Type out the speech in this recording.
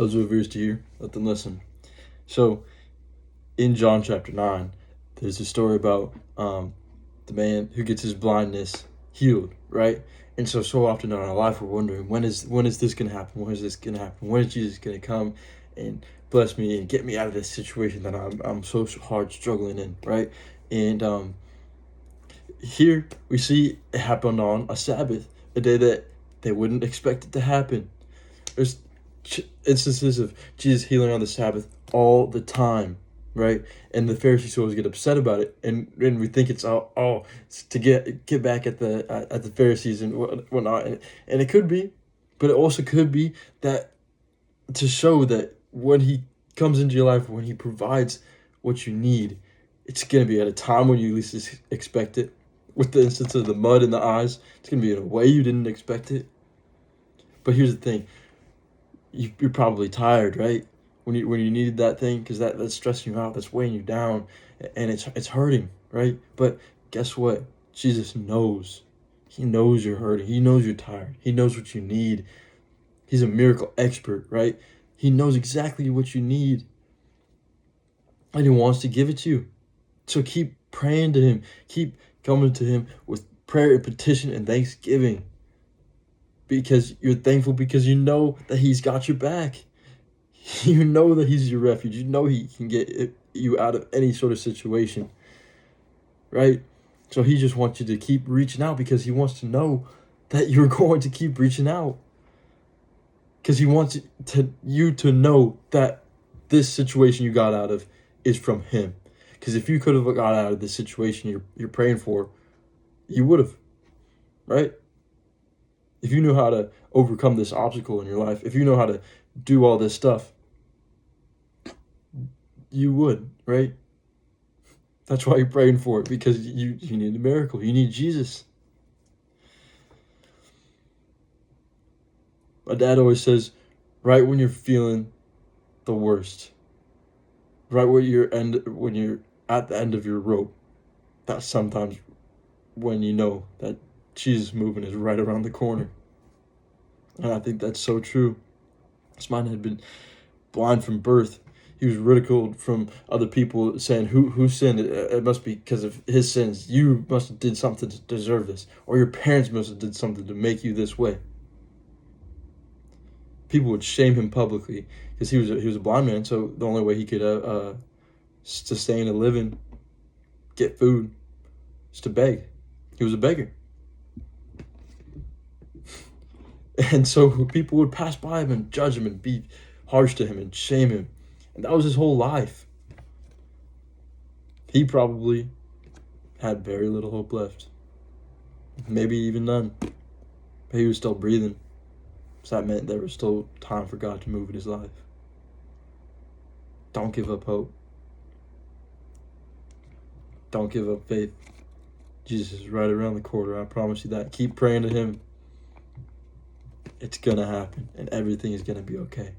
Those who have ears to hear, let them listen. So, in John chapter 9, there's a story about the man who gets his blindness healed, right? And so often in our life, we're wondering, when is this going to happen? When is this going to happen? When is Jesus going to come and bless me and get me out of this situation that I'm so hard struggling in, right? And here we see it happened on a Sabbath, a day that they wouldn't expect it to happen. There's instances of Jesus healing on the Sabbath all the time, right? And the Pharisees always get upset about it, and we think it's it's to get back at the Pharisees and whatnot, and it could be, but it also could be that to show that when He comes into your life, when He provides what you need, it's gonna be at a time when you least expect it. With the instance of the mud in the eyes, it's gonna be in a way you didn't expect it. But here's the thing: you're probably tired, right? When you needed that thing, because that's stressing you out, that's weighing you down, and it's hurting, right? But guess what? Jesus knows. He knows you're hurting. He knows you're tired. He knows what you need. He's a miracle expert, right? He knows exactly what you need, and He wants to give it to you. So keep praying to Him. Keep coming to Him with prayer and petition and thanksgiving, because you're thankful, because you know that He's got your back. You know that He's your refuge. You know He can get you out of any sort of situation, right? So He just wants you to keep reaching out, because He wants to know that you're going to keep reaching out, because He wants you to know that this situation you got out of is from Him. Because if you could have got out of this situation you're praying for, you would have, right? If you knew how to overcome this obstacle in your life, if you know how to do all this stuff, you would, right? That's why you're praying for it, because you need a miracle. You need Jesus. My dad always says, right when you're feeling the worst, right when you're at the end of your rope, that's sometimes when you know that Jesus' movement is right around the corner. And I think that's so true. This man had been blind from birth. He was ridiculed from other people, saying, who sinned? It must be because of his sins. You must have did something to deserve this, or your parents must have did something to make you this way. People would shame him publicly, because he was a blind man. So the only way he could sustain a living, get food, is to beg. He was a beggar. And so people would pass by him and judge him and be harsh to him and shame him. And that was his whole life. He probably had very little hope left. Maybe even none. But he was still breathing. So that meant there was still time for God to move in his life. Don't give up hope. Don't give up faith. Jesus is right around the corner. I promise you that. Keep praying to Him. It's gonna happen, and everything is gonna be okay.